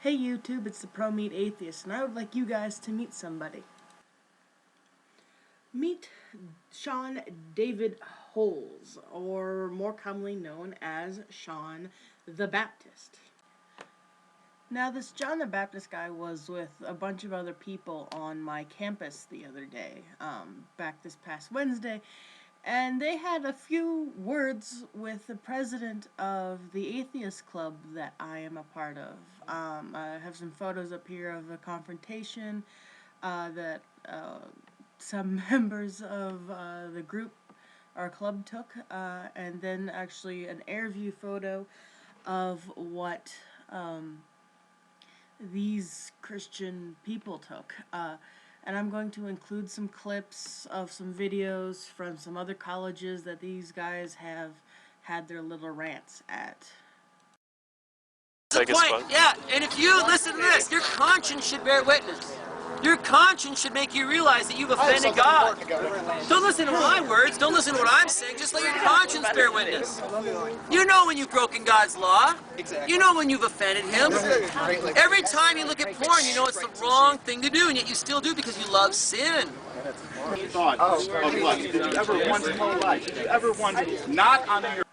Hey YouTube, it's the Pro Meet Atheist, and I would like you guys to meet somebody. Meet Shawn David Holes, or more commonly known as Shawn the Baptist. Now, this John the Baptist guy was with a bunch of other people on my campus the other day, back this past Wednesday, and they had a few words with the president of the atheist club that I am a part of. I have some photos up here of a confrontation that some members of the group, our club, took, and then actually an air view photo of what these Christian people took. And I'm going to include some clips of some videos from some other colleges that these guys have had their little rants at. Take yeah, and if you listen to this, your conscience should bear witness. Your conscience should make you realize that you've offended God. Don't listen to my words, don't listen to what I'm saying, just let your conscience bear witness. You know when you've broken God's law. You know when you've offended Him. Every time you look at porn, you know it's the wrong thing to do, and yet you still do because you love sin. Thought of what? Did you ever once in your life? Did you ever once not honor your...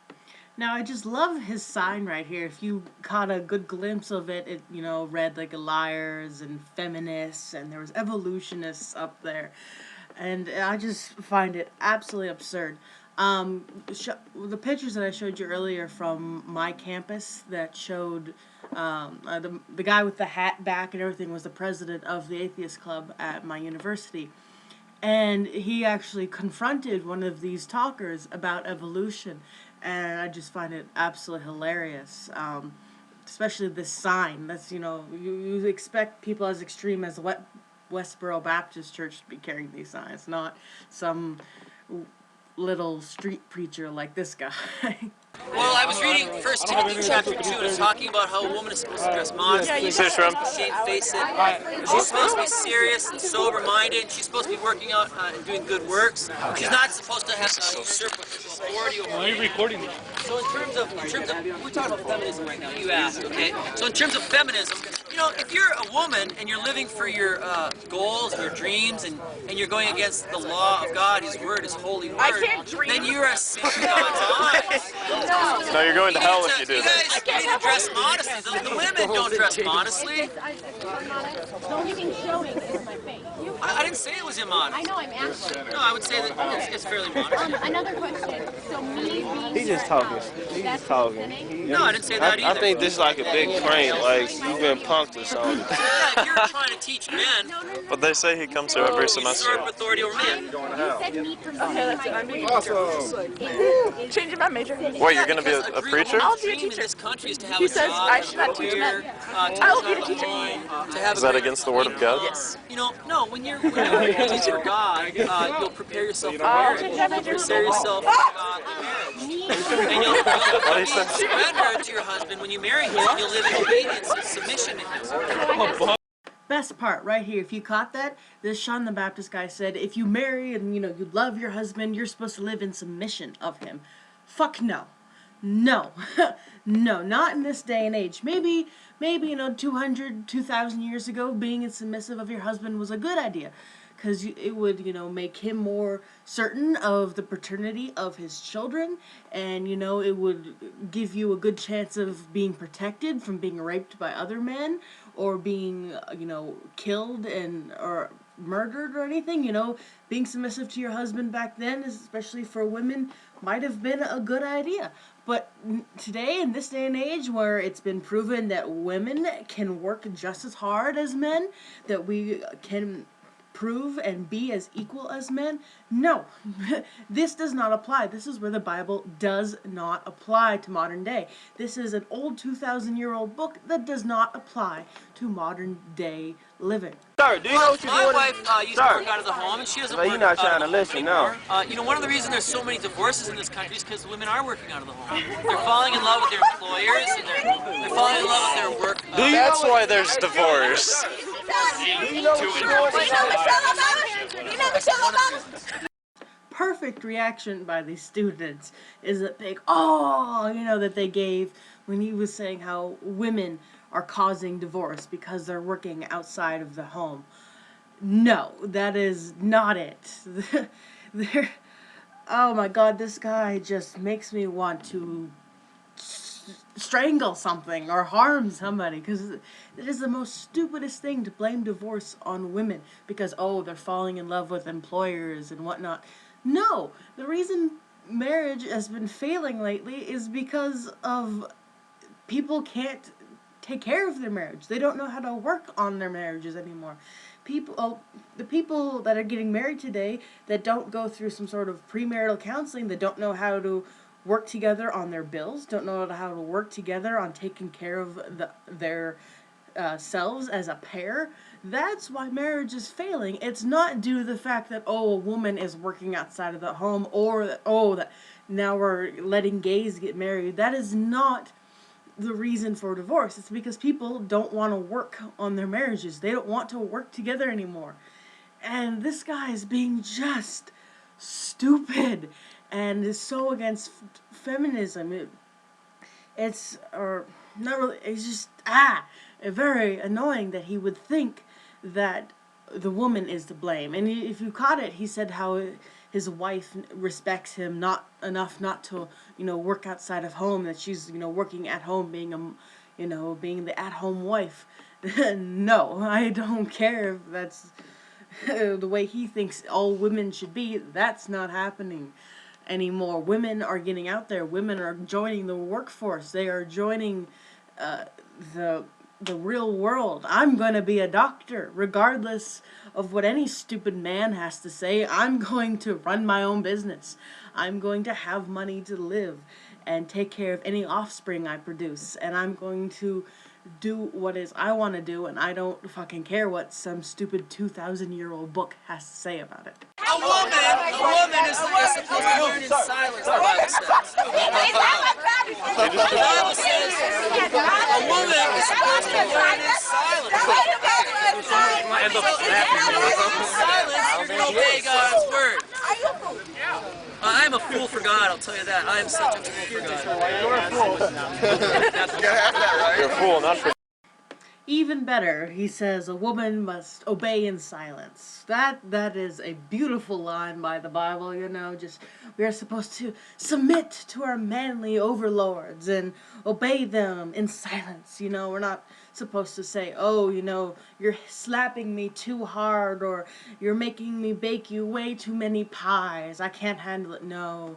Now, I just love his sign right here. If you caught a good glimpse of it, it, read like liars and feminists, and there was evolutionists up there. And I just find it absolutely absurd. The pictures that I showed you earlier from my campus that showed the guy with the hat back and everything was the president of the atheist club at my university. And he actually confronted one of these talkers about evolution. And I just find it absolutely hilarious, especially this sign. That's, you expect people as extreme as the Westboro Baptist Church to be carrying these signs, not some little street preacher like this guy. Well, I was reading 1 Timothy chapter 2, and it's talking about how a woman is supposed to dress modestly, shamefaced it. She's supposed to be serious and sober-minded, and she's supposed to be working out and doing good works. She's not supposed to have usurp authority over. Why are you recording me? So in terms of, we're talking about feminism right now, you asked, okay? So in terms of feminism, if you're a woman and you're living for your goals, your dreams, and you're going against the law of God, His Word, His holy Word, then you're a sin in God's eyes. No, you're going to hell if you do that. You guys need to dress modestly. The women don't dress modestly. The only thing showing is my face. I didn't say it was immodest. I know, I'm asking. No, I would say that it's fairly modest. Another question. So me being... He's just talking. He's just talking. No, I didn't say that either. I think this is like a big prank, like you've been punked or something. Yeah, if you're trying to teach men... But they say he comes here every semester. Usurp authority over men. Okay, I'm being awesome. Changing my major. Wait, you're going to be a preacher? I'll be a teacher. He says I should not teach men. I will be a teacher. Is that against the Word of God? Yes. No, when you're a teacher of God, you'll prepare yourself for marriage. Prepare yourself for godly marriage. And you'll surrender to your husband when you marry him. You'll live in obedience and submission to him. Best part right here, if you caught that, this Shawn the Baptist guy said, if you marry and, you love your husband, you're supposed to live in submission of him. Fuck no. No. No, not in this day and age. Maybe 200, 2,000 years ago, being submissive of your husband was a good idea. Because it would, make him more certain of the paternity of his children. And, it would give you a good chance of being protected from being raped by other men. Or being, killed or murdered or anything. Being submissive to your husband back then, especially for women, might have been a good idea. But today, in this day and age, where it's been proven that women can work just as hard as men, that we can prove and be as equal as men, no. This does not apply. This is where the Bible does not apply to modern day. This is an old 2,000-year-old book that does not apply to modern day living. Sir, do you know what you're doing? My wife used to work out of the home, and she doesn't work you're not trying to listen, anymore. One of the reasons there's so many divorces in this country is because women are working out of the home. They're falling in love with their employers, and they're falling in love with their work. That's why there's divorce. Perfect reaction by these students is that big, that they gave when he was saying how women are causing divorce because they're working outside of the home. No, that is not it. There, oh my God, this guy just makes me want to strangle something or harm somebody, because it is the most stupidest thing to blame divorce on women because, oh, they're falling in love with employers and whatnot. No, the reason marriage has been failing lately is because of people can't take care of their marriage. They don't know how to work on their marriages anymore. The people that are getting married today that don't go through some sort of premarital counseling, that don't know how to work together on their bills, don't know how to work together on taking care of their selves as a pair. That's why marriage is failing. It's not due to the fact that, oh, a woman is working outside of the home, or that, oh, that now we're letting gays get married. That is not the reason for divorce. It's because people don't want to work on their marriages. They don't want to work together anymore. And this guy is being just stupid and is so against feminism. It's or not really. It's just very annoying that he would think that the woman is to blame. And if you caught it, he said how his wife respects him not enough not to, work outside of home, that she's, working at home, being being the at-home wife. No, I don't care if that's the way he thinks all women should be. That's not happening anymore. Women are getting out there. Women are joining the workforce. They are joining the real world. I'm going to be a doctor, regardless of what any stupid man has to say. I'm going to run my own business. I'm going to have money to live and take care of any offspring I produce. And I'm going to do what is I want to do, and I don't fucking care what some stupid 2,000-year-old book has to say about it. A woman is supposed to learn in silence, the Bible says. The Bible says a woman is supposed to learn in silence. And the silence, you're going to obey God's word. I'm a fool for God, I'll tell you that. I am such a fool for God. You're a fool, not for. Even better, he says a woman must obey in silence. That is a beautiful line by the Bible, just we are supposed to submit to our manly overlords and obey them in silence. We're not supposed to say, oh, you're slapping me too hard, or you're making me bake you way too many pies. I can't handle it. No.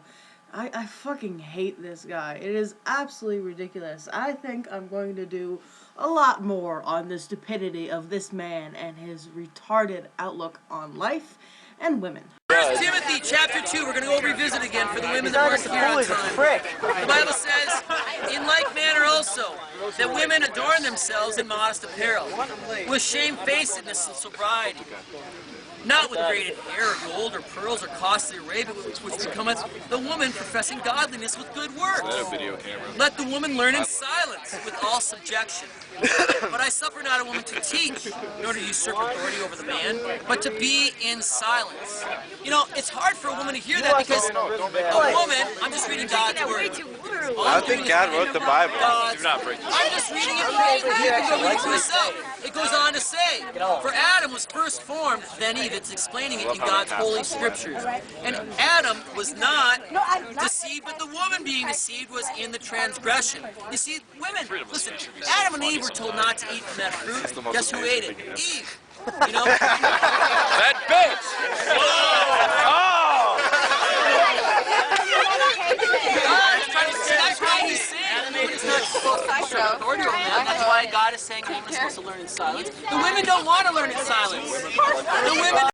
I fucking hate this guy. It is absolutely ridiculous. I think I'm going to do a lot more on the stupidity of this man and his retarded outlook on life and women. 1 Timothy chapter 2, we're going to go revisit again for the women that weren't here on time. The Bible says, in like manner also, that women adorn themselves in modest apparel, with shamefacedness and sobriety, not with braided hair or gold or pearls or costly array, but which becometh the woman professing godliness with good works. Let the woman learn in silence with all subjection. But I suffer not a woman to teach, nor to usurp authority over the man, but to be in silence. It's hard for a woman to hear that because a woman, I'm just reading God's word. I think God wrote the Bible. Do not break this. I'm just reading it for myself. It goes on to say, for Adam was first formed, then Eve. It's explaining it in God's holy scriptures. And Adam was not deceived, but the woman being deceived was in the transgression. You see, women, listen, Adam and Eve were told not to eat from that fruit. Guess who ate it? Eve. That bitch! Oh! God's trying to say, that's why he's saying the woman is not supposed to usurp authority over man. That's why God is saying the woman is supposed to learn in silence. The women don't want to learn in silence. The women...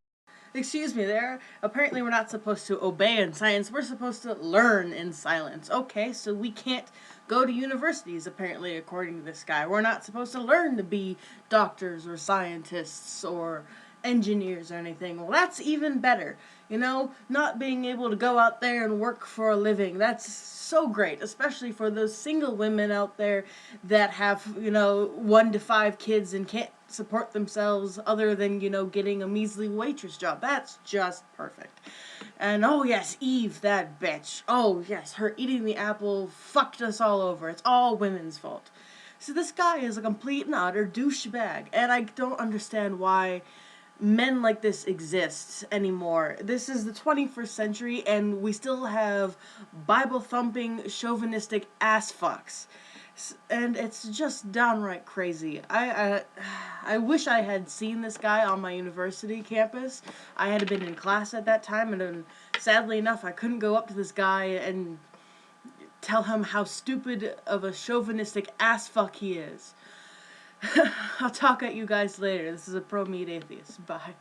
Excuse me there. Apparently we're not supposed to obey in silence. We're supposed to learn in silence. Okay, so we can't go to universities, apparently, according to this guy. We're not supposed to learn to be doctors or scientists or engineers or anything. Well, that's even better. Not being able to go out there and work for a living. That's so great, especially for those single women out there that have, 1 to 5 kids and can't support themselves other than, getting a measly waitress job. That's just perfect. And oh yes, Eve, that bitch. Oh yes, her eating the apple fucked us all over. It's all women's fault. So this guy is a complete and utter douchebag, and I don't understand why men like this exist anymore. This is the 21st century, and we still have Bible-thumping, chauvinistic ass fucks. And it's just downright crazy. I wish I had seen this guy on my university campus. I had been in class at that time, and then, sadly enough, I couldn't go up to this guy and tell him how stupid of a chauvinistic ass fuck he is. I'll talk at you guys later. This is a Pro Meat Atheist. Bye.